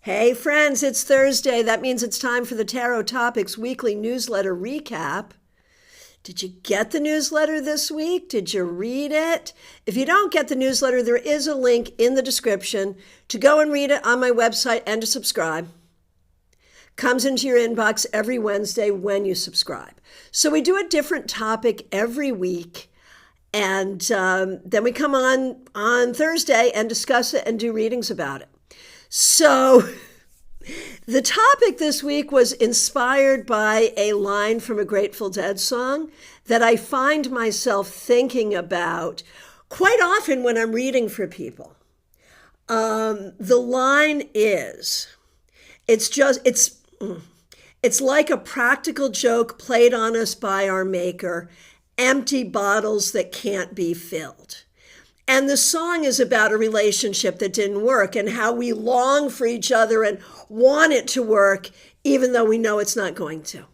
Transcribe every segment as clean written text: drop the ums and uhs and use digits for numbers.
Hey friends, it's Thursday. That means it's time for the Tarot Topics weekly newsletter recap. Did you get the newsletter this week? Did you read it? If you don't get the newsletter, there is a link in the description to go and read it on my website and to subscribe. Comes into your inbox every Wednesday when you subscribe. So we do a different topic every week. And then we come on Thursday and discuss it and do readings about it. So the topic this week was inspired by a line from a Grateful Dead song that I find myself thinking about quite often when I'm reading for people. The line is, it's like a practical joke played on us by our maker, empty bottles that can't be filled. And the song is about a relationship that didn't work and how we long for each other and want it to work, even though we know it's not going to.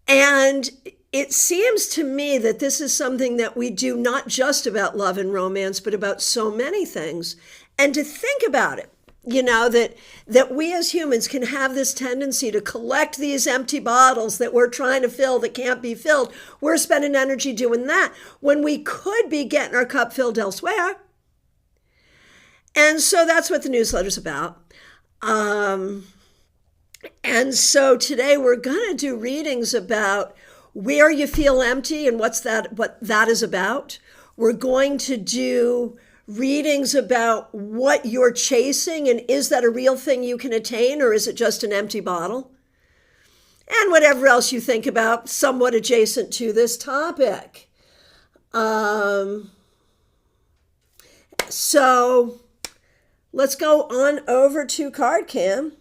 And it seems to me that this is something that we do not just about love and romance, but about so many things. And to think about it, that we as humans can have this tendency to collect these empty bottles that we're trying to fill that can't be filled. We're spending energy doing that when we could be getting our cup filled elsewhere. And so that's what the newsletter's about. And so today we're going to do readings about where you feel empty and what that is about. We're going to do readings about what you're chasing and is that a real thing you can attain or is it just an empty bottle? And whatever else you think about somewhat adjacent to this topic. So let's go on over to CardCam,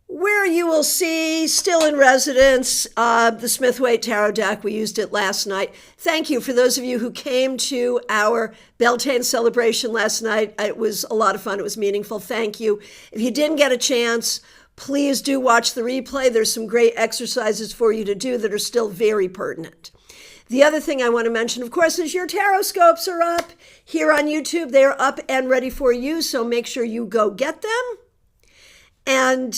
where you will see, still in residence, the Smith-Waite Tarot deck. We used it last night. Thank you for those of you who came to our Beltane celebration last night. It was a lot of fun. It was meaningful. Thank you. If you didn't get a chance, please do watch the replay. There's some great exercises for you to do that are still very pertinent. The other thing I want to mention, of course, is your tarot scopes are up here on YouTube. They are up and ready for you, so make sure you go get them. And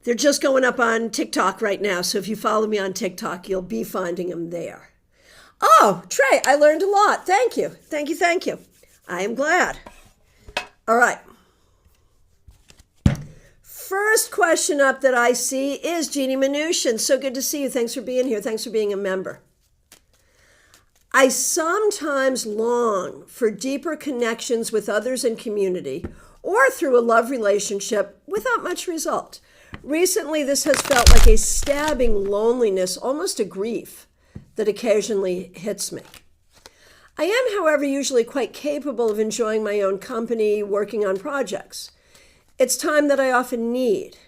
they're just going up on TikTok right now. So if you follow me on TikTok, you'll be finding them there. Oh, Trey, I learned a lot. Thank you. Thank you. Thank you. I am glad. All right. First question up that I see is Jeannie Mnuchin. So good to see you. Thanks for being here. Thanks for being a member. I sometimes long for deeper connections with others in community or through a love relationship without much result. Recently, this has felt like a stabbing loneliness, almost a grief, that occasionally hits me. I am, however, usually quite capable of enjoying my own company, working on projects. It's time that I often need.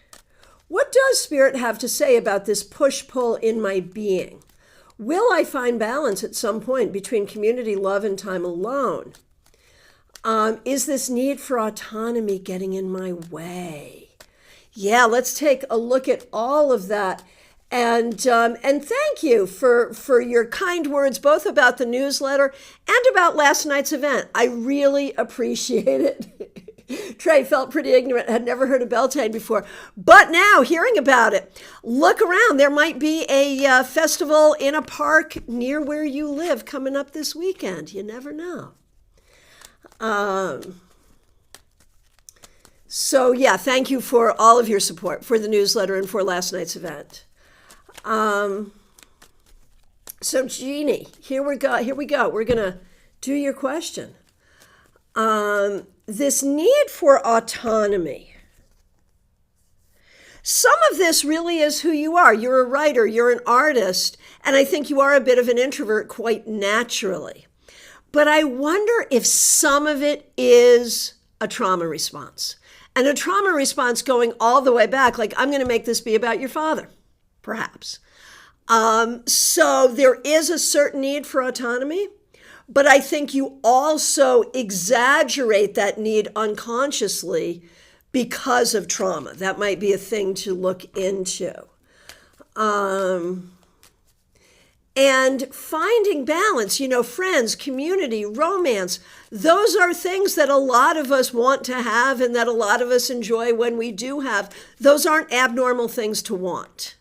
What does Spirit have to say about this push-pull in my being? Will I find balance at some point between community love and time alone? Is this need for autonomy getting in my way? Yeah, let's take a look at all of that. And thank you for your kind words, both about the newsletter and about last night's event. I really appreciate it. Trey felt pretty ignorant, had never heard of Beltane before. But now, hearing about it, look around. There might be a festival in a park near where you live coming up this weekend. You never know. So yeah, thank you for all of your support for the newsletter and for last night's event. So Jeannie, here we go. We're gonna do your question. This need for autonomy. Some of this really is who you are. You're a writer, you're an artist, and I think you are a bit of an introvert quite naturally. But I wonder if some of it is a trauma response. And a trauma response going all the way back, like I'm going to make this be about your father, perhaps. So there is a certain need for autonomy, but I think you also exaggerate that need unconsciously because of trauma. That might be a thing to look into. And finding balance, friends, community, romance, those are things that a lot of us want to have and that a lot of us enjoy when we do have. Those aren't abnormal things to want.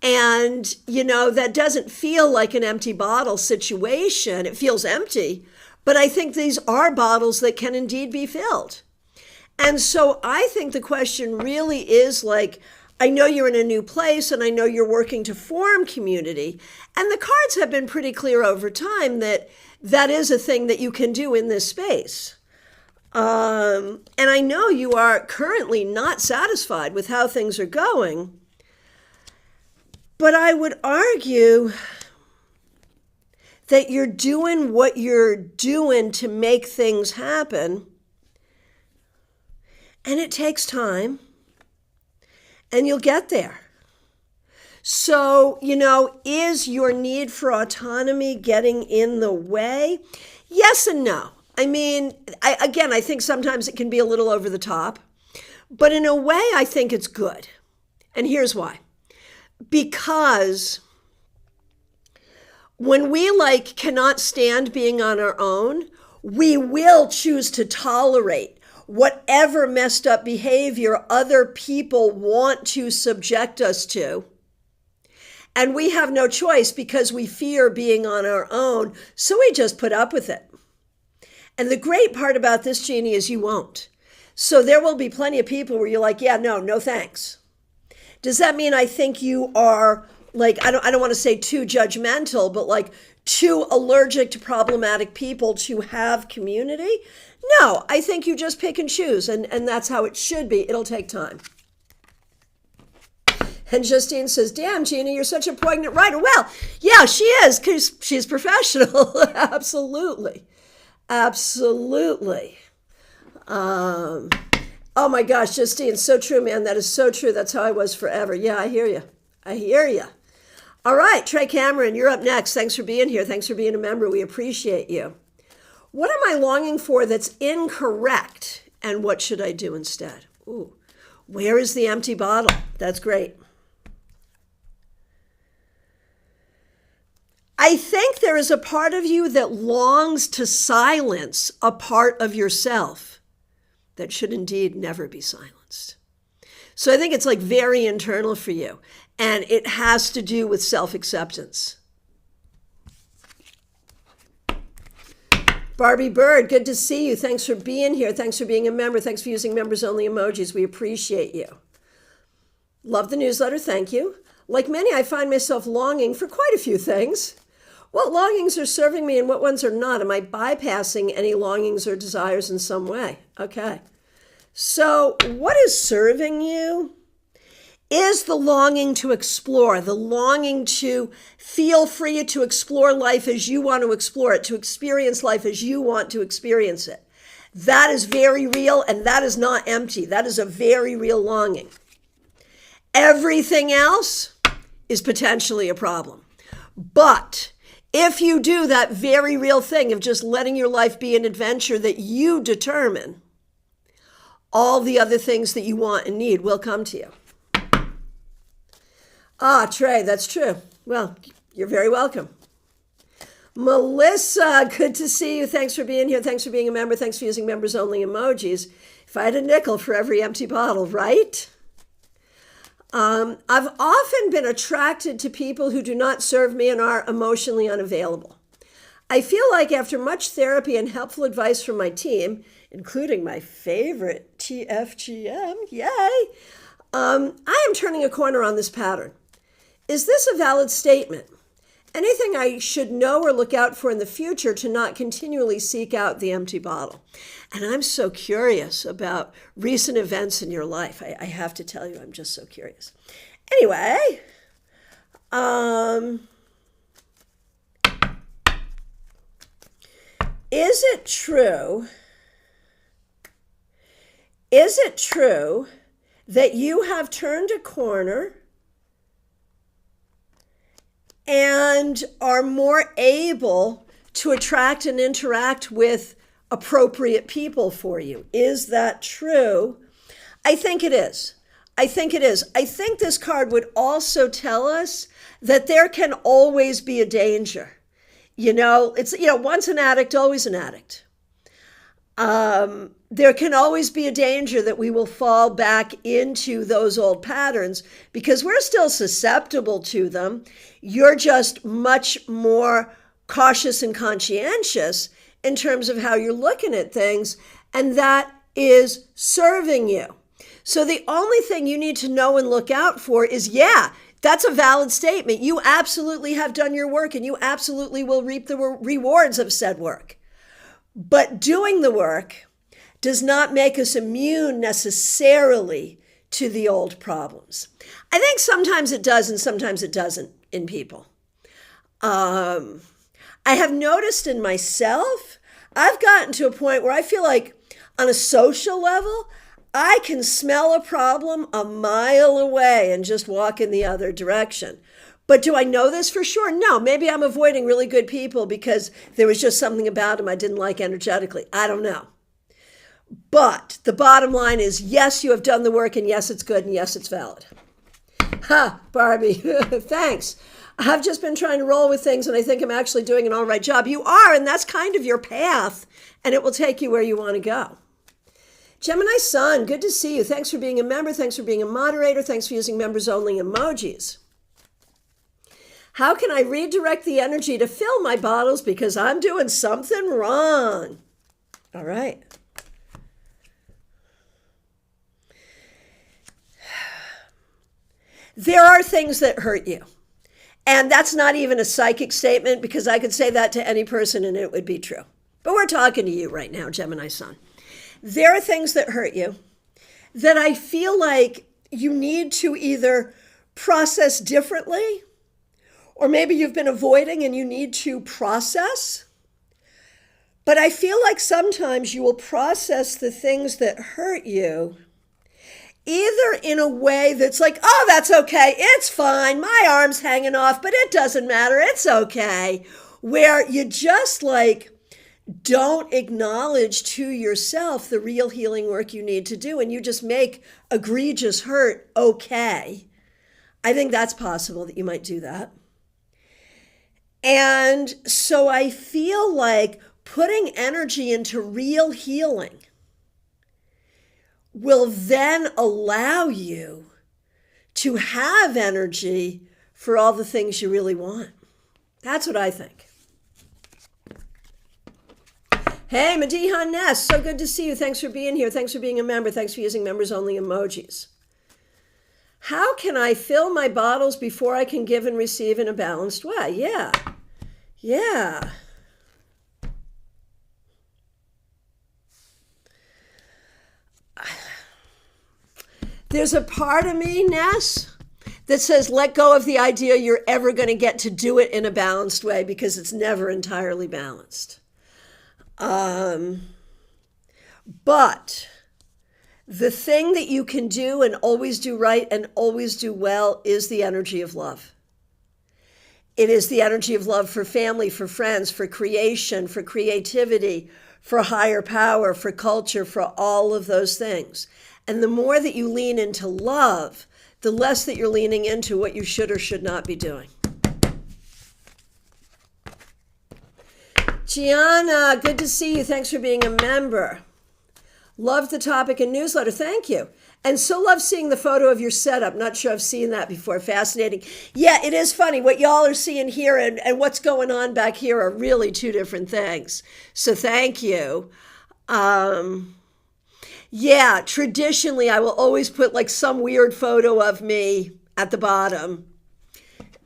And, that doesn't feel like an empty bottle situation. It feels empty, but I think these are bottles that can indeed be filled. And so I think the question really is like, I know you're in a new place and I know you're working to form community. And the cards have been pretty clear over time that that is a thing that you can do in this space. And I know you are currently not satisfied with how things are going. But I would argue that you're doing what you're doing to make things happen. And it takes time. And you'll get there. So, is your need for autonomy getting in the way? Yes and no. I mean, I think sometimes it can be a little over the top. But in a way, I think it's good. And here's why. Because when we cannot stand being on our own, we will choose to tolerate whatever messed up behavior other people want to subject us to. And we have no choice because we fear being on our own. So we just put up with it. And the great part about this, Jeannie, is you won't. So there will be plenty of people where you're like, yeah, no thanks. Does that mean I think you are I don't want to say too judgmental, but too allergic to problematic people to have community? No, I think you just pick and choose, and that's how it should be. It'll take time. And Justine says, damn, Gina, you're such a poignant writer. Well, yeah, she is, because she's professional. Absolutely. Absolutely. Oh my gosh, Justine, so true, man. That is so true. That's how I was forever. Yeah, I hear you. I hear you. All right, Trey Cameron, you're up next. Thanks for being here. Thanks for being a member. We appreciate you. What am I longing for that's incorrect, and what should I do instead? Ooh, where is the empty bottle? That's great. I think there is a part of you that longs to silence a part of yourself that should indeed never be silenced. So I think it's very internal for you, and it has to do with self-acceptance. Barbie Bird, good to see you. Thanks for being here. Thanks for being a member. Thanks for using members-only emojis. We appreciate you. Love the newsletter. Thank you. Like many, I find myself longing for quite a few things. What longings are serving me and what ones are not? Am I bypassing any longings or desires in some way? Okay. So what is serving you is the longing to explore, the longing to feel free to explore life as you want to explore it, to experience life as you want to experience it. That is very real, and that is not empty. That is a very real longing. Everything else is potentially a problem. But if you do that very real thing of just letting your life be an adventure that you determine, all the other things that you want and need will come to you. Ah, Trey, that's true. Well, you're very welcome. Melissa, good to see you. Thanks for being here. Thanks for being a member. Thanks for using members-only emojis. If I had a nickel for every empty bottle, right? I've often been attracted to people who do not serve me and are emotionally unavailable. I feel like after much therapy and helpful advice from my team, including my favorite TFGM, yay, I am turning a corner on this pattern. Is this a valid statement? Anything I should know or look out for in the future to not continually seek out the empty bottle? And I'm so curious about recent events in your life. I have to tell you, I'm just so curious. Anyway, is it true that you have turned a corner and are more able to attract and interact with appropriate people for you? Is that true? I think it is. I think this card would also tell us that there can always be a danger. It's, once an addict, always an addict. There can always be a danger that we will fall back into those old patterns because we're still susceptible to them. You're just much more cautious and conscientious in terms of how you're looking at things, and that is serving you. So the only thing you need to know and look out for is, that's a valid statement. You absolutely have done your work and you absolutely will reap the rewards of said work. But doing the work does not make us immune necessarily to the old problems. I think sometimes it does and sometimes it doesn't in people. I have noticed in myself, I've gotten to a point where I feel like on a social level, I can smell a problem a mile away and just walk in the other direction. But do I know this for sure? No, maybe I'm avoiding really good people because there was just something about them I didn't like energetically. I don't know. But the bottom line is, yes, you have done the work, and yes, it's good, and yes, it's valid. Ha, Barbie, thanks. I've just been trying to roll with things, and I think I'm actually doing an all right job. You are, and that's kind of your path, and it will take you where you want to go. Gemini Sun, good to see you. Thanks for being a member. Thanks for being a moderator. Thanks for using members-only emojis. How can I redirect the energy to fill my bottles because I'm doing something wrong? All right. There are things that hurt you. And that's not even a psychic statement because I could say that to any person and it would be true. But we're talking to you right now, Gemini Sun. There are things that hurt you that I feel like you need to either process differently, or maybe you've been avoiding and you need to process. But I feel like sometimes you will process the things that hurt you either in a way that's like, oh, that's okay, it's fine, my arm's hanging off, but it doesn't matter, it's okay. Where you just don't acknowledge to yourself the real healing work you need to do, and you just make egregious hurt okay. I think that's possible that you might do that. And so I feel like putting energy into real healing will then allow you to have energy for all the things you really want. That's what I think. Hey, Madihan Ness, so good to see you. Thanks for being here. Thanks for being a member. Thanks for using members-only emojis. How can I fill my bottles before I can give and receive in a balanced way? Yeah. There's a part of me, Ness, that says let go of the idea you're ever going to get to do it in a balanced way because it's never entirely balanced. But the thing that you can do and always do right and always do well is the energy of love. It is the energy of love for family, for friends, for creation, for creativity, for higher power, for culture, for all of those things. And the more that you lean into love, the less that you're leaning into what you should or should not be doing. Gianna, good to see you. Thanks for being a member. Love the topic and newsletter. Thank you. And so love seeing the photo of your setup. Not sure I've seen that before. Fascinating. Yeah, it is funny. What y'all are seeing here and what's going on back here are really two different things. So thank you. Yeah, traditionally, I will always put some weird photo of me at the bottom.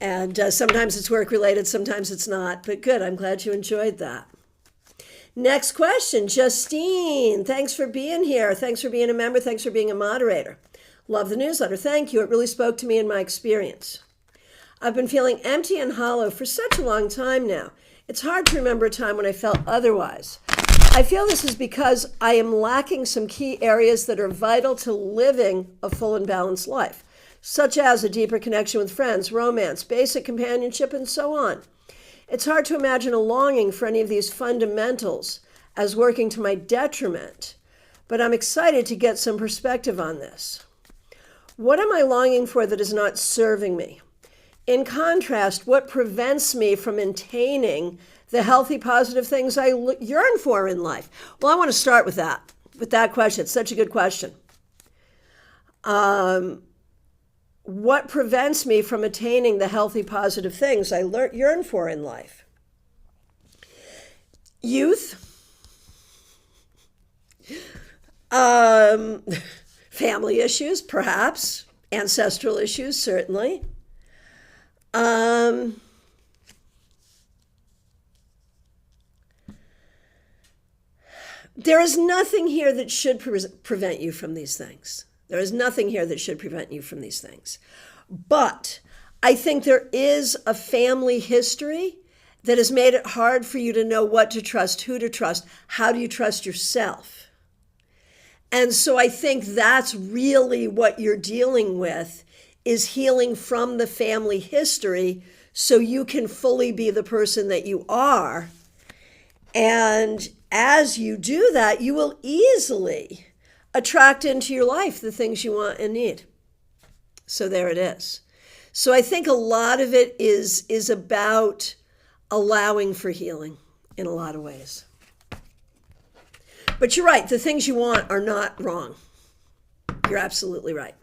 And sometimes it's work-related, sometimes it's not. But good, I'm glad you enjoyed that. Next question, Justine. Thanks for being here. Thanks for being a member. Thanks for being a moderator. Love the newsletter. Thank you. It really spoke to me in my experience. I've been feeling empty and hollow for such a long time now. It's hard to remember a time when I felt otherwise. I feel this is because I am lacking some key areas that are vital to living a full and balanced life, such as a deeper connection with friends, romance, basic companionship, and so on. It's hard to imagine a longing for any of these fundamentals as working to my detriment, but I'm excited to get some perspective on this. What am I longing for that is not serving me? In contrast, what prevents me from attaining the healthy, positive things I yearn for in life? Well, I want to start with that question. It's such a good question. What prevents me from attaining the healthy, positive things I yearn for in life? Youth, family issues, perhaps, ancestral issues, certainly. There is nothing here that should prevent you from these things. There is nothing here that should prevent you from these things. But I think there is a family history that has made it hard for you to know what to trust, who to trust, how do you trust yourself. And so I think that's really what you're dealing with, is healing from the family history so you can fully be the person that you are. And as you do that, you will easily attract into your life the things you want and need. So there it is. So I think a lot of it is about allowing for healing in a lot of ways. But you're right, the things you want are not wrong. You're absolutely right.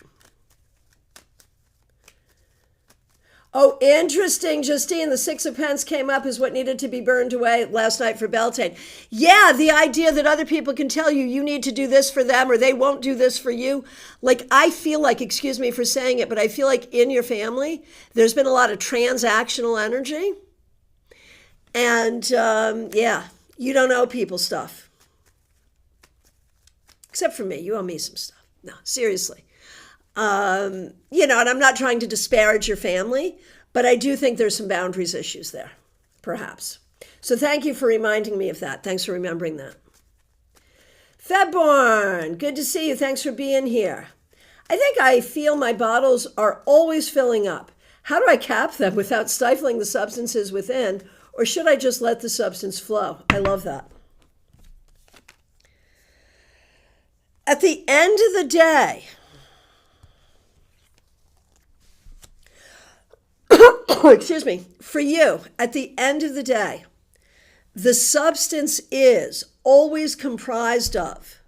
Oh, interesting, Justine. The Six of Pence came up as what needed to be burned away last night for Beltane. Yeah, the idea that other people can tell you you need to do this for them or they won't do this for you. Like, I feel like, excuse me for saying it, but I feel like in your family, there's been a lot of transactional energy. And yeah, you don't owe people stuff. Except for me, you owe me some stuff. No, seriously. And I'm not trying to disparage your family, but I do think there's some boundaries issues there, perhaps. So thank you for reminding me of that. Thanks for remembering that. Febborn, good to see you. Thanks for being here. I think I feel my bottles are always filling up. How do I cap them without stifling the substances within, or should I just let the substance flow? I love that. At the end of the day, excuse me, for you, at the end of the day, the substance is always comprised of,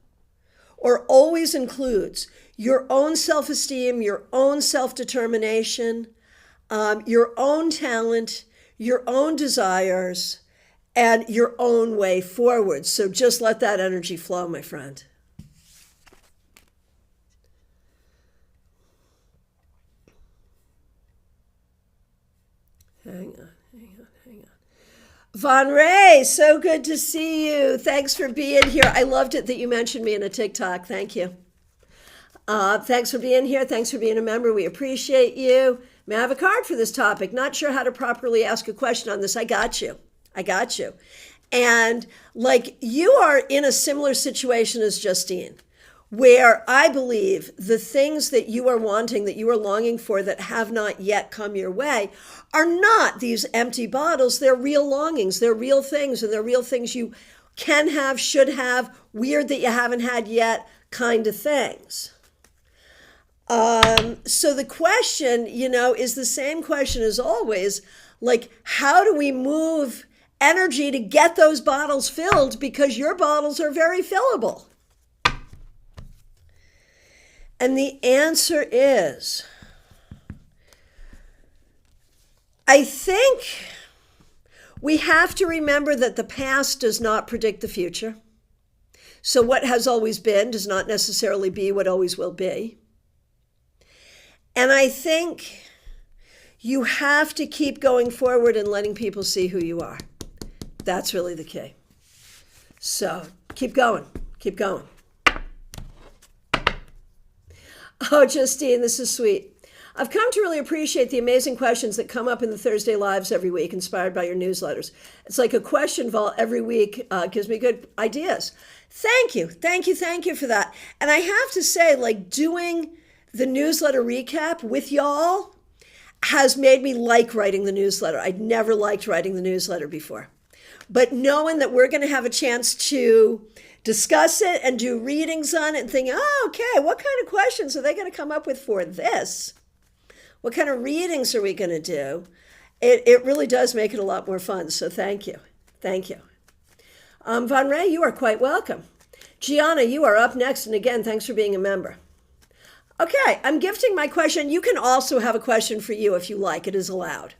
or always includes, your own self-esteem, your own self-determination, your own talent, your own desires, and your own way forward. So just let that energy flow, my friend. Hang on. Von Ray, so good to see you. Thanks for being here. I loved it that you mentioned me in a TikTok. Thank you. Thanks for being here. Thanks for being a member. We appreciate you. May I have a card for this topic? Not sure how to properly ask a question on this. I got you. And like, you are in a similar situation as Justine, where I believe the things that you are wanting, that you are longing for, that have not yet come your way, are not these empty bottles. They're real longings. They're real things, and they're real things you can have, should have, weird that you haven't had yet kind of things. So the question, is the same question as always, like, how do we move energy to get those bottles filled? Because your bottles are very fillable. And the answer is, I think we have to remember that the past does not predict the future. So what has always been does not necessarily be what always will be. And I think you have to keep going forward and letting people see who you are. That's really the key. So keep going. Oh, Justine, this is sweet. I've come to really appreciate the amazing questions that come up in the Thursday Lives every week, inspired by your newsletters. It's like a question vault every week, gives me good ideas. Thank you for that. And I have to say, like, doing the newsletter recap with y'all has made me like writing the newsletter. I'd never liked writing the newsletter before. But knowing that we're going to have a chance to discuss it and do readings on it and think, oh, okay, what kind of questions are they going to come up with for this? What kind of readings are we going to do? It really does make it a lot more fun. So thank you. Thank you. Von Ray, you are quite welcome. Gianna, you are up next. And again, thanks for being a member. Okay, I'm gifting my question. You can also have a question for you if you like. It is allowed.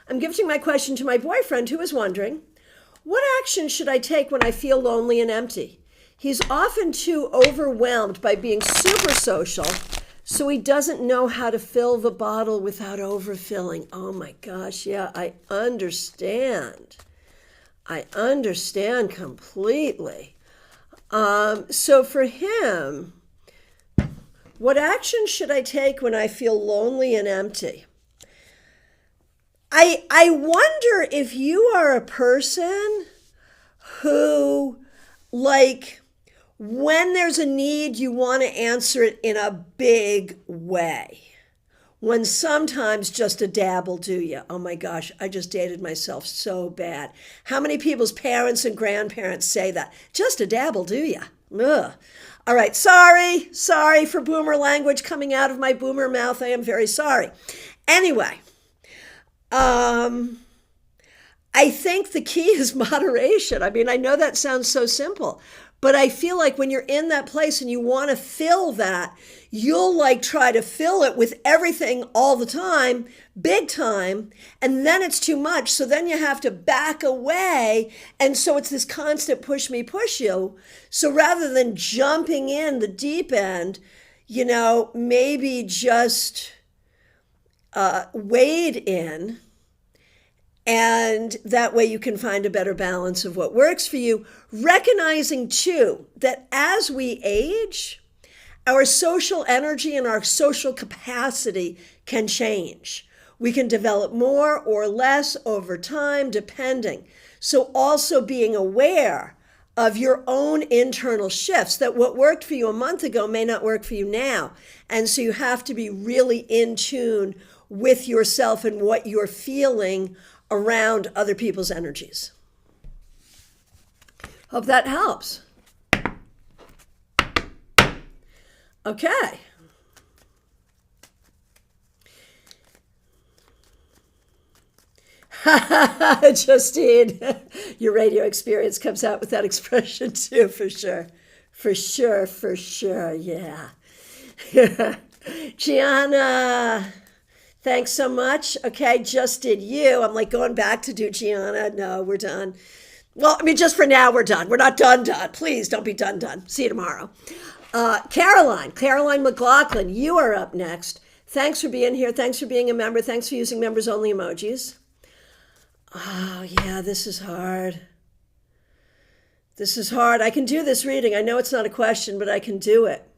I'm gifting my question to my boyfriend who is wondering, what action should I take when I feel lonely and empty? He's often too overwhelmed by being super social, so he doesn't know how to fill the bottle without overfilling. Oh my gosh, yeah, I understand. I understand completely. So for him, what action should I take when I feel lonely and empty? I wonder if you are a person who, like, when there's a need, you want to answer it in a big way. When sometimes just a dab will do you. Oh my gosh, I just dated myself so bad. How many people's parents and grandparents say that? Just a dab will do you. Ugh. All right, sorry for boomer language coming out of my boomer mouth. I am very sorry. Anyway, I think the key is moderation. I mean, I know that sounds so simple, but I feel like when you're in that place and you want to fill that, you'll like try to fill it with everything all the time, big time, and then it's too much. So then you have to back away. And so it's this constant push me, push you. So rather than jumping in the deep end, maybe just wade in. And that way you can find a better balance of what works for you. Recognizing too, that as we age, our social energy and our social capacity can change. We can develop more or less over time, depending. So also being aware of your own internal shifts, that what worked for you a month ago may not work for you now. And so you have to be really in tune with yourself and what you're feeling around other people's energies. Hope that helps. Okay. Justine, your radio experience comes out with that expression too, for sure. For sure, yeah. Gianna, thanks so much. Okay, just did you. I'm like going back to do Gianna. No, we're done. Well, I mean, just for now, we're done. We're not done. Please don't be done. See you tomorrow. Caroline McLaughlin, you are up next. Thanks for being here. Thanks for being a member. Thanks for using members only emojis. Oh, yeah, this is hard. I can do this reading. I know it's not a question, but I can do it.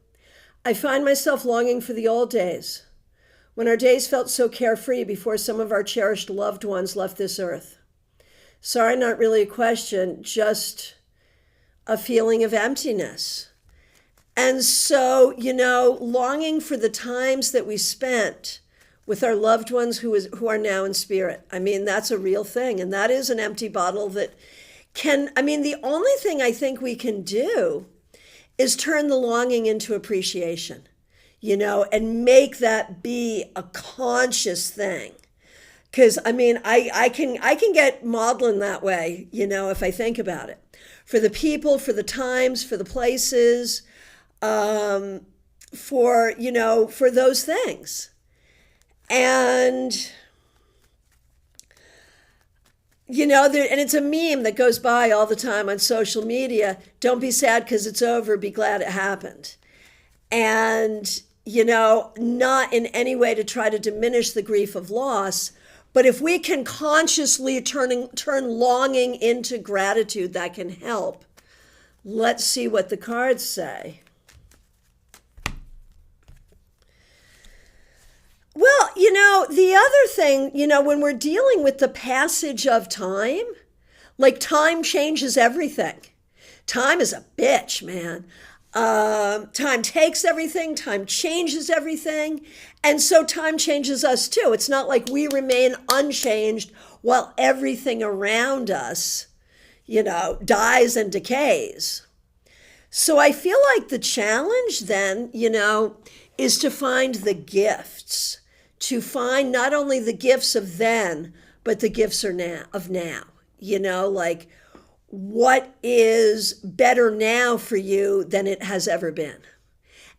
I find myself longing for the old days, when our days felt so carefree before some of our cherished loved ones left this earth. Sorry, not really a question, just a feeling of emptiness. And so, longing for the times that we spent with our loved ones who are now in spirit. I mean, that's a real thing. And that is an empty bottle that the only thing I think we can do is turn the longing into appreciation, and make that be a conscious thing. Because, I can get maudlin that way, if I think about it. For the people, for the times, for the places, for those things. And, and it's a meme that goes by all the time on social media. Don't be sad because it's over. Be glad it happened. And, not in any way to try to diminish the grief of loss. But if we can consciously turn longing into gratitude, that can help. Let's see what the cards say. Well, the other thing, when we're dealing with the passage of time, like time changes everything. Time is a bitch, man. Time takes everything, time changes everything. And so time changes us too. It's not like we remain unchanged while everything around us, dies and decays. So I feel like the challenge then, is to find the gifts, to find not only the gifts of then, but the gifts of now. Like what is better now for you than it has ever been.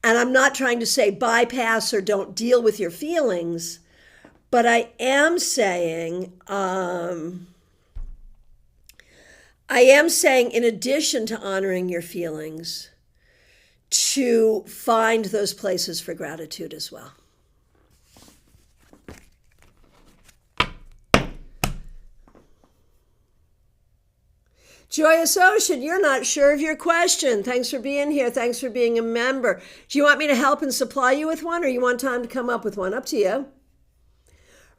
And I'm not trying to say bypass or don't deal with your feelings, but I am saying, in addition to honoring your feelings, to find those places for gratitude as well. Joyous Ocean, you're not sure of your question. Thanks for being here. Thanks for being a member. Do you want me to help and supply you with one, or you want time to come up with one? Up to you.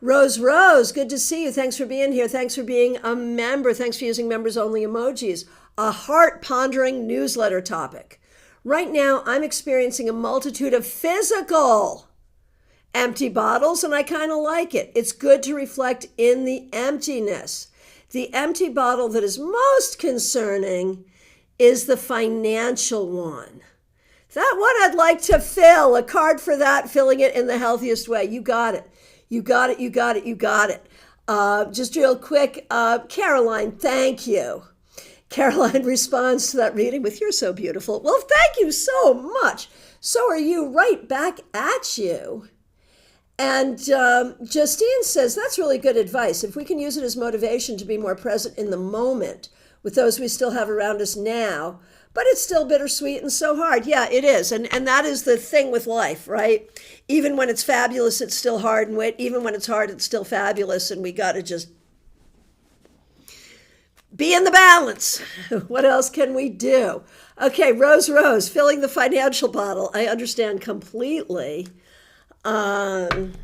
Rose, good to see you. Thanks for being here. Thanks for being a member. Thanks for using members-only emojis. A heart-pondering newsletter topic. Right now, I'm experiencing a multitude of physical empty bottles, and I kind of like it. It's good to reflect in the emptiness. The empty bottle that is most concerning is the financial one. That one I'd like to fill, a card for that, filling it in the healthiest way. You got it. You got it, you got it, you got it. Just real quick, Caroline, thank you. Caroline responds to that reading with, "You're so beautiful." Well, thank you so much. So are you, right back at you. And Justine says, that's really good advice. If we can use it as motivation to be more present in the moment with those we still have around us now, but it's still bittersweet and so hard. Yeah, it is. And that is the thing with life, right? Even when it's fabulous, it's still hard. And even when it's hard, it's still fabulous. And we got to just be in the balance. What else can we do? Okay, Rose, filling the financial bottle. I understand completely. And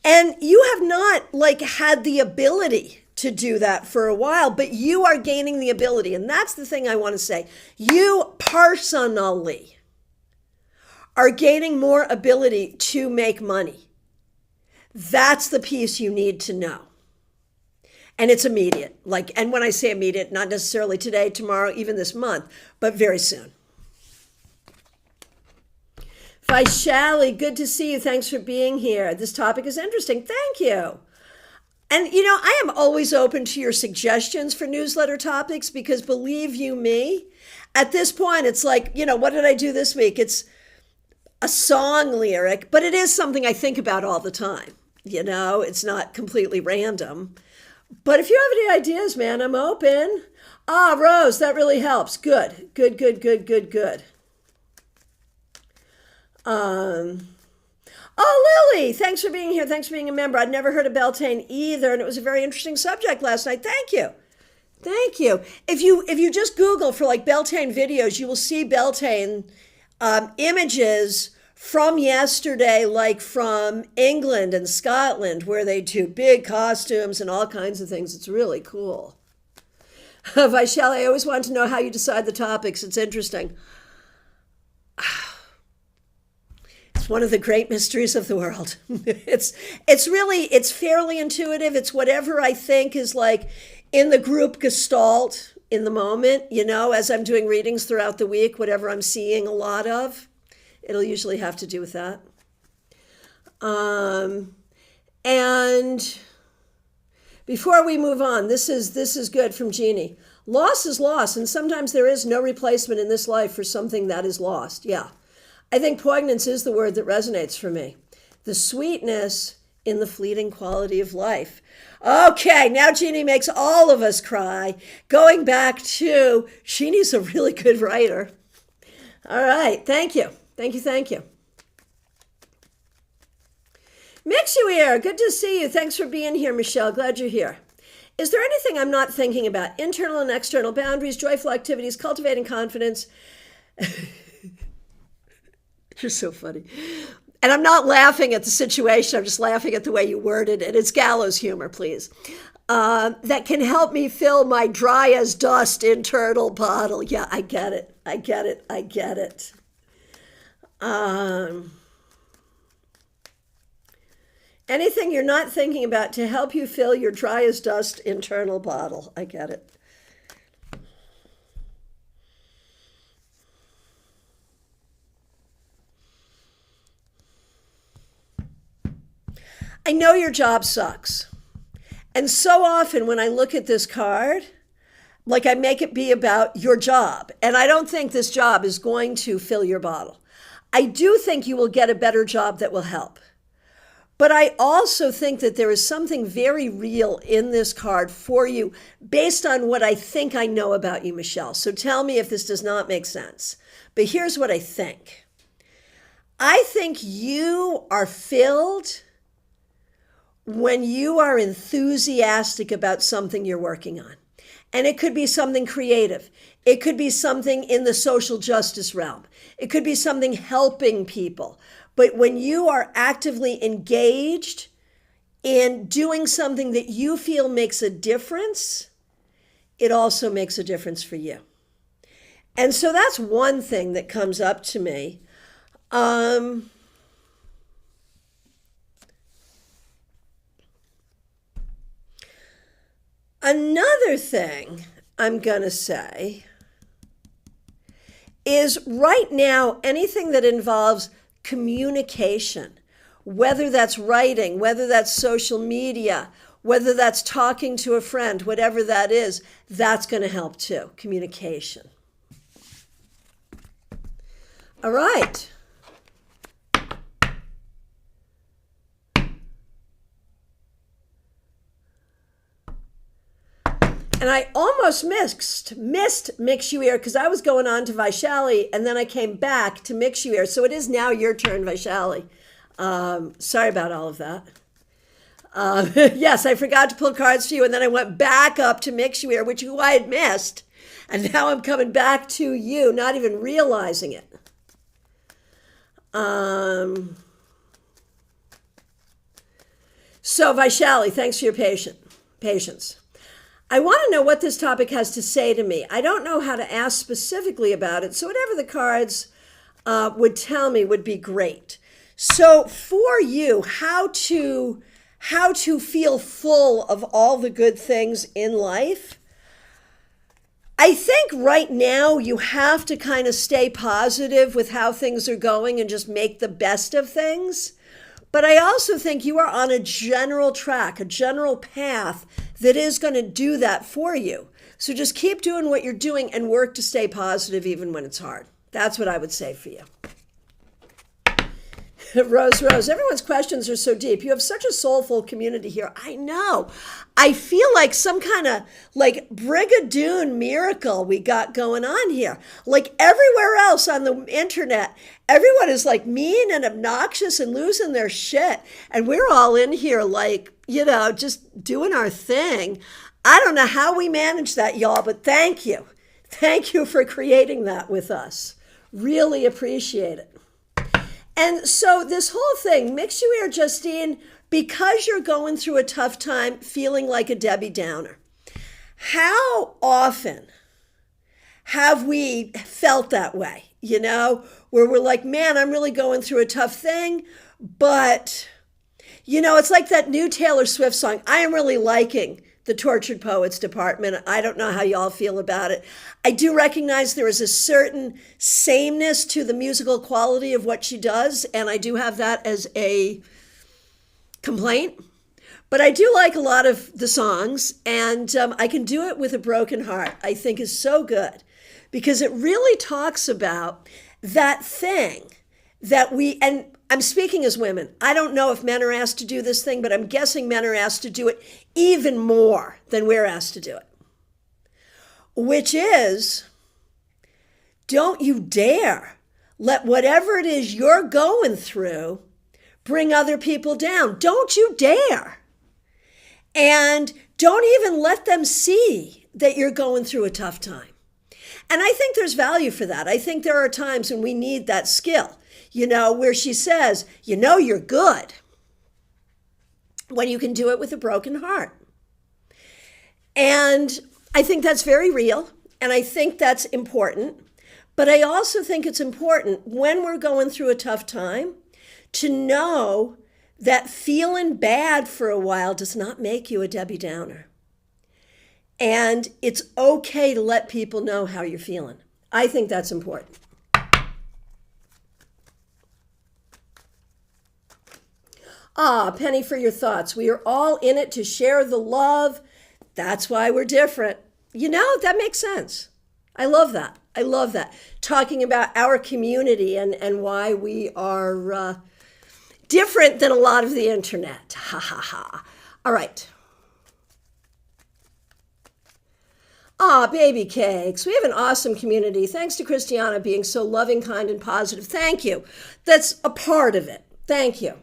you have not had the ability to do that for a while, but you are gaining the ability. And that's the thing I want to say. You personally are gaining more ability to make money. That's the piece you need to know. And it's immediate. And when I say immediate, not necessarily today, tomorrow, even this month, but very soon. Vaishali, good to see you. Thanks for being here. This topic is interesting. Thank you. And, I am always open to your suggestions for newsletter topics because believe you me, at this point, it's what did I do this week? It's a song lyric, but it is something I think about all the time. It's not completely random. But if you have any ideas, man, I'm open. Rose, that really helps. Good. Lily, thanks for being here. Thanks for being a member. I'd never heard of Beltane either, and it was a very interesting subject last night. Thank you. If you just Google for Beltane videos, you will see Beltane images from yesterday, from England and Scotland, where they do big costumes and all kinds of things. It's really cool. Vaishali, I always wanted to know how you decide the topics. It's interesting. It's one of the great mysteries of the world. It's fairly intuitive. It's whatever I think is in the group gestalt in the moment, as I'm doing readings throughout the week, whatever I'm seeing a lot of, it'll usually have to do with that. And before we move on, this is good from Jeannie. Loss is loss, and sometimes there is no replacement in this life for something that is lost. Yeah. I think poignance is the word that resonates for me. The sweetness in the fleeting quality of life. Okay, now Jeannie makes all of us cry. Going back to, Jeannie's a really good writer. All right, thank you. Mixuir, good to see you. Thanks for being here, Michelle. Glad you're here. Is there anything I'm not thinking about? Internal and external boundaries, joyful activities, cultivating confidence. You're so funny. And I'm not laughing at the situation. I'm just laughing at the way you worded it. It's gallows humor, please. That can help me fill my dry as dust internal bottle. Yeah, I get it. Anything you're not thinking about to help you fill your dry as dust internal bottle. I get it. I know your job sucks. And so often when I look at this card, like I make it be about your job. And I don't think this job is going to fill your bottle. I do think you will get a better job that will help. But I also think that there is something very real in this card for you based on what I think I know about you, Michelle. So tell me if this does not make sense. But here's what I think. I think you are filled when you are enthusiastic about something you're working on. And it could be something creative. It could be something in the social justice realm. It could be something helping people. But when you are actively engaged in doing something that you feel makes a difference, it also makes a difference for you. And so that's one thing that comes up to me. Another thing I'm going to say is right now, anything that involves communication, whether that's writing, whether that's social media, whether that's talking to a friend, whatever that is, that's going to help too. Communication. All right. And I almost missed Mix You Ear because I was going on to Vaishali and then I came back to Mix You Ear. So it is now your turn, Vaishali. Sorry about all of that. Yes, I forgot to pull cards for you and then I went back up to Mix You Ear, which I had missed. And now I'm coming back to you, not even realizing it. So Vaishali, thanks for your patience. I want to know what this topic has to say to me. I don't know how to ask specifically about it, so whatever the cards would tell me would be great. So for you, how to feel full of all the good things in life, I think right now you have to kind of stay positive with how things are going and just make the best of things. But I also think you are on a general track, a general path that is going to do that for you. So just keep doing what you're doing and work to stay positive even when it's hard. That's what I would say for you. Rose, everyone's questions are so deep. You have such a soulful community here. I know. I feel like some kind of like Brigadoon miracle we got going on here. Like everywhere else on the internet, everyone is like mean and obnoxious and losing their shit. And we're all in here like, just doing our thing. I don't know how we manage that, y'all, but thank you. Thank you for creating that with us. Really appreciate it. And so this whole thing, Mix You Ear, Justine, because you're going through a tough time feeling like a Debbie Downer, how often have we felt that way, where we're like, man, I'm really going through a tough thing, but, it's like that new Taylor Swift song, I am really liking the Tortured Poets Department. I don't know how y'all feel about it. I do recognize there is a certain sameness to the musical quality of what she does, and I do have that as a complaint. But I do like a lot of the songs, and I Can Do It With a Broken Heart, I think is so good, because it really talks about that thing that and I'm speaking as women. I don't know if men are asked to do this thing, but I'm guessing men are asked to do it even more than we're asked to do it. Which is, don't you dare let whatever it is you're going through bring other people down. Don't you dare. And don't even let them see that you're going through a tough time. And I think there's value for that. I think there are times when we need that skill. Where she says, you're good when you can do it with a broken heart. And I think that's very real, and I think that's important. But I also think it's important when we're going through a tough time to know that feeling bad for a while does not make you a Debbie Downer. And it's okay to let people know how you're feeling. I think that's important. Ah, Penny, for your thoughts. We are all in it to share the love. That's why we're different. You know, that makes sense. I love that. I love that. Talking about our community and why we are different than a lot of the internet. Ha ha ha. All right. Ah, baby cakes. We have an awesome community. Thanks to Christiana being so loving, kind, and positive. Thank you. That's a part of it. Thank you.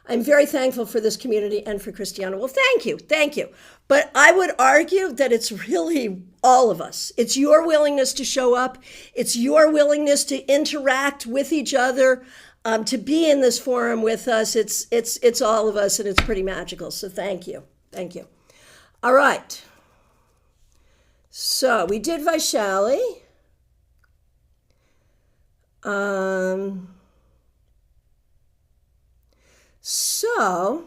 I'm very thankful for this community and for Christiana. Well, thank you. Thank you. But I would argue that it's really all of us. It's your willingness to show up. It's your willingness to interact with each other, to be in this forum with us. It's all of us, and it's pretty magical. So thank you. Thank you. All right. So we did Vaishali. So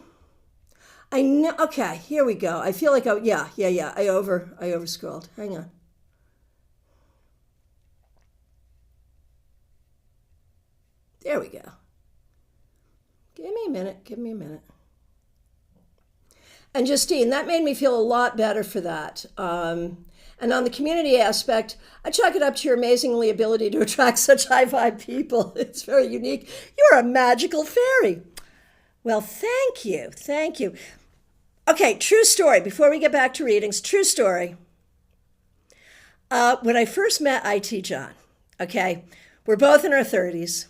I know, okay, here we go. I feel like, I over scrolled. Hang on. There we go. Give me a minute. And Justine, that made me feel a lot better for that. And on the community aspect, I chalk it up to your amazingly ability to attract such high vibe people. It's very unique. You're a magical fairy. Well, thank you. Thank you. Okay, true story. Before we get back to readings, true story. When I first met IT John, okay, we're both in our 30s.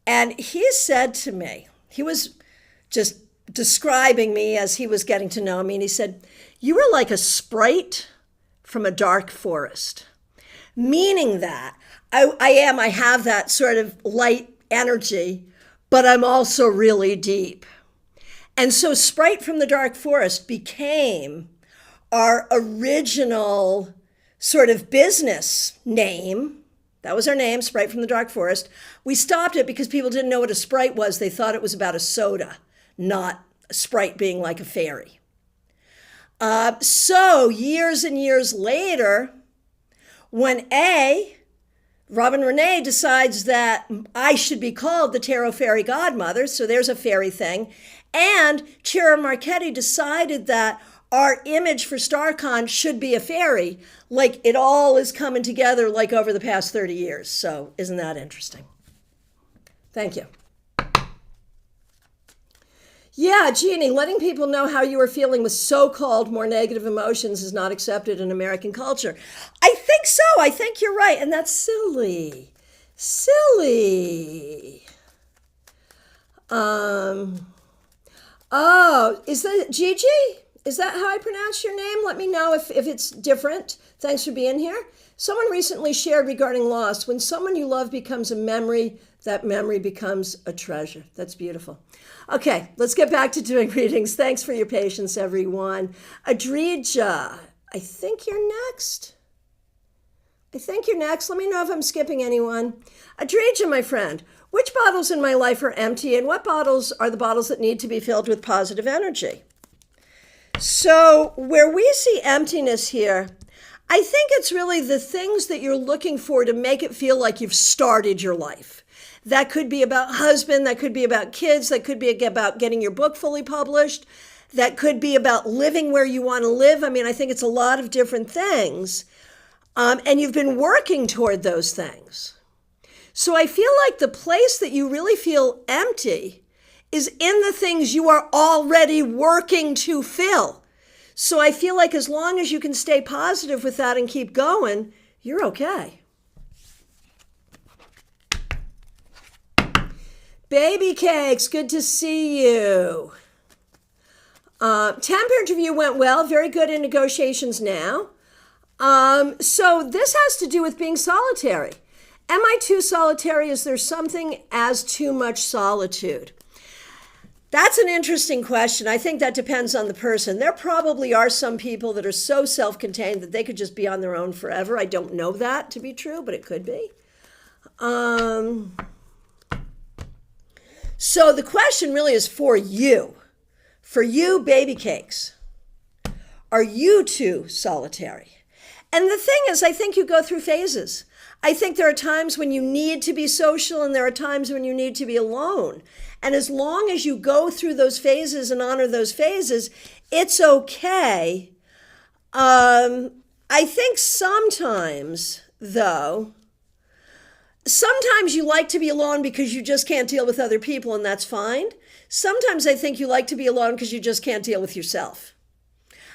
And he said to me, he was just describing me as he was getting to know me. And he said, you were like a sprite from a dark forest. Meaning that I have that sort of light energy, but I'm also really deep. And so Sprite from the Dark Forest became our original sort of business name. That was our name, Sprite from the Dark Forest. We stopped it because people didn't know what a Sprite was. They thought it was about a soda, not a Sprite being like a fairy. So years and years later, when Robin Renee decides that I should be called the Tarot Fairy Godmother, so there's a fairy thing, and Chiara Marchetti decided that our image for StarCon should be a fairy, like it all is coming together like over the past 30 years. So isn't that interesting? Thank you. Yeah, Jeannie, letting people know how you are feeling with so-called more negative emotions is not accepted in American culture. I think so. I think you're right. And that's silly. Silly. Oh, is that Gigi? Is that how I pronounce your name? Let me know if it's different. Thanks for being here. Someone recently shared regarding loss. When someone you love becomes a memory, that memory becomes a treasure. That's beautiful. Okay, let's get back to doing readings. Thanks for your patience, everyone. Adrija, I think you're next. Let me know if I'm skipping anyone. Adrija, my friend, which bottles in my life are empty and what bottles are the bottles that need to be filled with positive energy? So where we see emptiness here, I think it's really the things that you're looking for to make it feel like you've started your life. That could be about husband, that could be about kids, that could be about getting your book fully published, that could be about living where you want to live. I mean, I think it's a lot of different things. And you've been working toward those things. So I feel like the place that you really feel empty is in the things you are already working to fill. So I feel like as long as you can stay positive with that and keep going, you're okay. Baby cakes, good to see you. Temp interview went well, very good in negotiations now. So this has to do with being solitary. Am I too solitary? Is there something as too much solitude? That's an interesting question. I think that depends on the person. There probably are some people that are so self-contained that they could just be on their own forever. I don't know that to be true, but it could be. So the question really is for you. For you, baby cakes. Are you too solitary? And the thing is, I think you go through phases. I think there are times when you need to be social and there are times when you need to be alone. And as long as you go through those phases and honor those phases, it's okay. I think sometimes, though, sometimes you like to be alone because you just can't deal with other people, and that's fine. Sometimes I think you like to be alone because you just can't deal with yourself.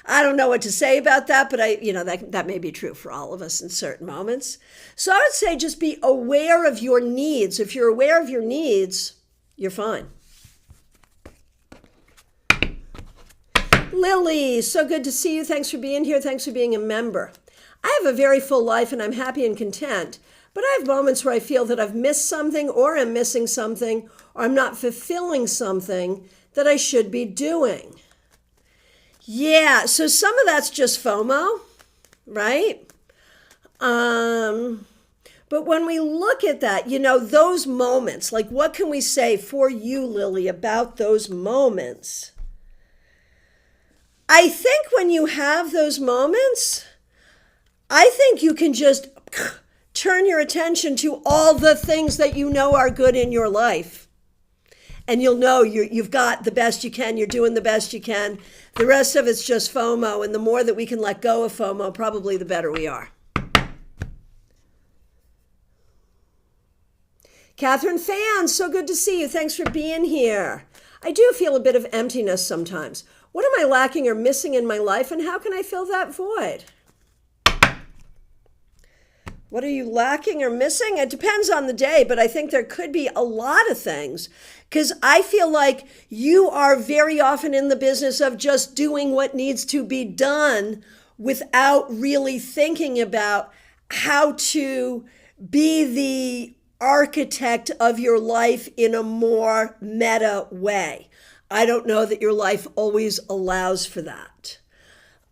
I don't know what to say about that, but that may be true for all of us in certain moments. So I would say just be aware of your needs. If you're aware of your needs, you're fine. Lily, so good to see you. Thanks for being here. Thanks for being a member. I have a very full life and I'm happy and content, but I have moments where I feel that I've missed something or I'm missing something or I'm not fulfilling something that I should be doing. Yeah, so some of that's just FOMO, right? But when we look at that, those moments, like what can we say for you, Lily, about those moments? I think when you have those moments, I think you can just turn your attention to all the things that you know are good in your life. And you'll know you've got the best you can, you're doing the best you can. The rest of it's just FOMO, and the more that we can let go of FOMO, probably the better we are. Catherine Fan, so good to see you. Thanks for being here. I do feel a bit of emptiness sometimes. What am I lacking or missing in my life, and how can I fill that void? What are you lacking or missing? It depends on the day, but I think there could be a lot of things, because I feel like you are very often in the business of just doing what needs to be done without really thinking about how to be the architect of your life in a more meta way. I don't know that your life always allows for that.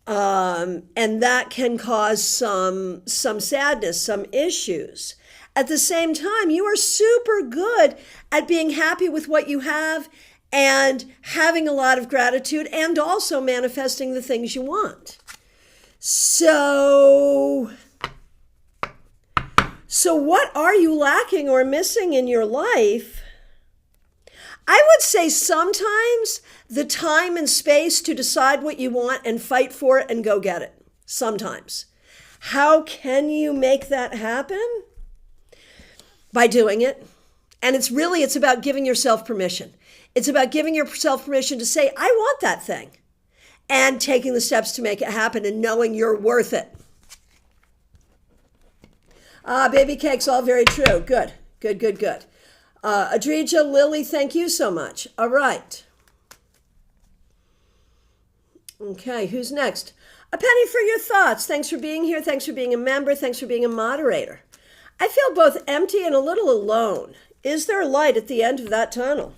And that can cause some sadness, some issues. At the same time, you are super good at being happy with what you have and having a lot of gratitude and also manifesting the things you want. So what are you lacking or missing in your life? I would say sometimes the time and space to decide what you want and fight for it and go get it. Sometimes. How can you make that happen? By doing it. And it's about giving yourself permission. It's about giving yourself permission to say, I want that thing. And taking the steps to make it happen and knowing you're worth it. Baby cakes, all very true. Good. Adrija, Lily, thank you so much. All right. Okay, who's next? A penny for your thoughts. Thanks for being here. Thanks for being a member. Thanks for being a moderator. I feel both empty and a little alone. Is there a light at the end of that tunnel?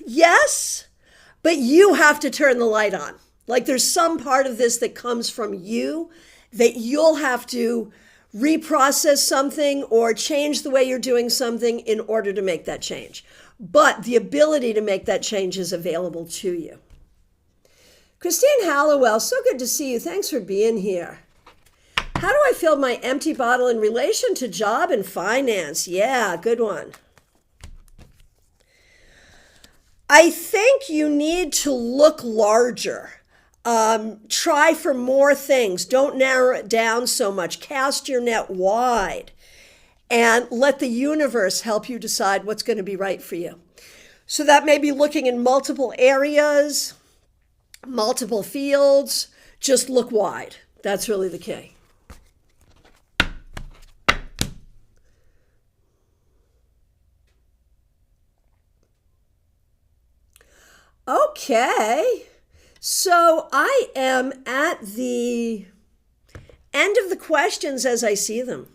Yes, but you have to turn the light on. Like there's some part of this that comes from you that you'll have to reprocess something or change the way you're doing something in order to make that change. But the ability to make that change is available to you. Christine Hallowell, so good to see you. Thanks for being here. How do I fill my empty bottle in relation to job and finance? Yeah, good one. I think you need to look larger. Try for more things. Don't narrow it down so much. Cast your net wide and let the universe help you decide what's going to be right for you. So that may be looking in multiple areas, multiple fields. Just look wide. That's really the key. Okay. So I am at the end of the questions as I see them.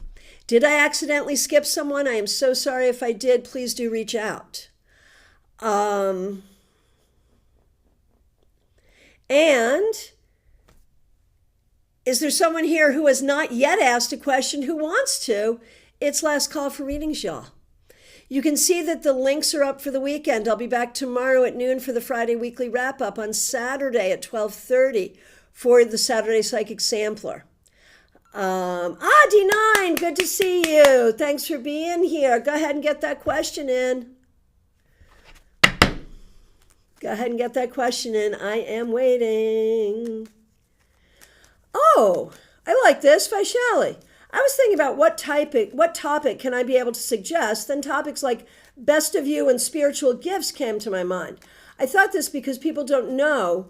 Did I accidentally skip someone? I am so sorry if I did. Please do reach out. And is there someone here who has not yet asked a question who wants to? It's last call for readings, y'all. You can see that the links are up for the weekend. I'll be back tomorrow at noon for the Friday weekly wrap-up, on Saturday at 12:30 for the Saturday Psychic Sampler. D9, good to see you. Thanks for being here. Go ahead and get that question in. Go ahead and get that question in. I am waiting. Oh, I like this, Vaishali. I was thinking about what topic can I be able to suggest? Then topics like best of you and spiritual gifts came to my mind. I thought this because people don't know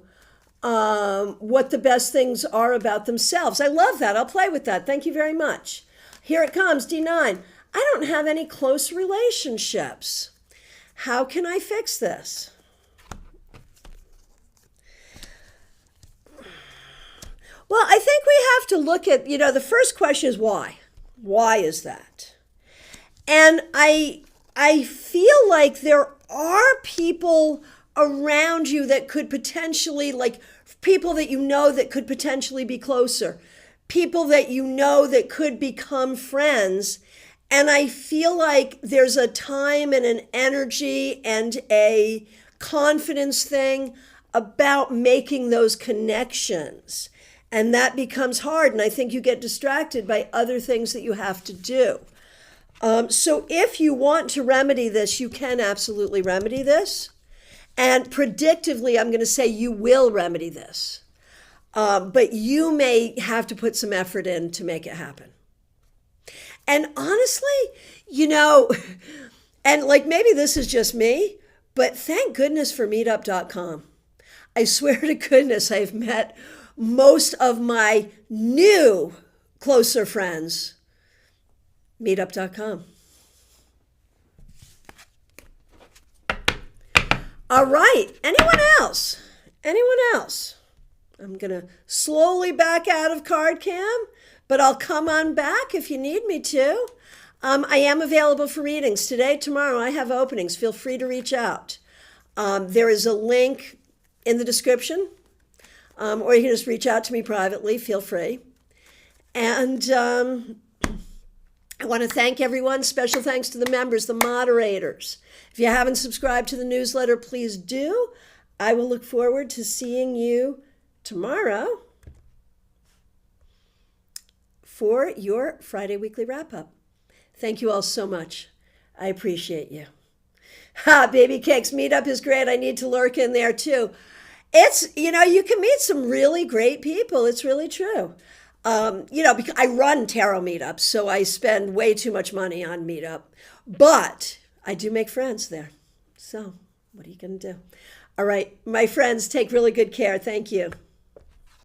what the best things are about themselves. I love that. I'll play with that. Thank you very much. Here it comes, D9. I don't have any close relationships. How can I fix this? Well, I think we have to look at, the first question is why? Why is that? And I feel like there are people around you that could potentially, like people that that could potentially be closer, people that that could become friends. And I feel like there's a time and an energy and a confidence thing about making those connections. And that becomes hard. And I think you get distracted by other things that you have to do. So if you want to remedy this, you can absolutely remedy this. And predictively, I'm going to say you will remedy this. But you may have to put some effort in to make it happen. And honestly, and like maybe this is just me, but thank goodness for meetup.com. I swear to goodness, I've met most of my new closer friends. Meetup.com. All right. Anyone else? Anyone else? I'm going to slowly back out of card cam, but I'll come on back if you need me to. I am available for readings today, tomorrow. I have openings. Feel free to reach out. There is a link in the description, or you can just reach out to me privately. Feel free. And I want to thank everyone. Special thanks to the members, the moderators. If you haven't subscribed to the newsletter, please do. I will look forward to seeing you tomorrow for your Friday weekly wrap-up. Thank you all so much. I appreciate you. Baby Cakes Meetup is great. I need to lurk in there too. It's, you can meet some really great people. It's really true. Because I run tarot meetups, so I spend way too much money on meetup. But I do make friends there. So what are you going to do? All right, my friends, take really good care. Thank you.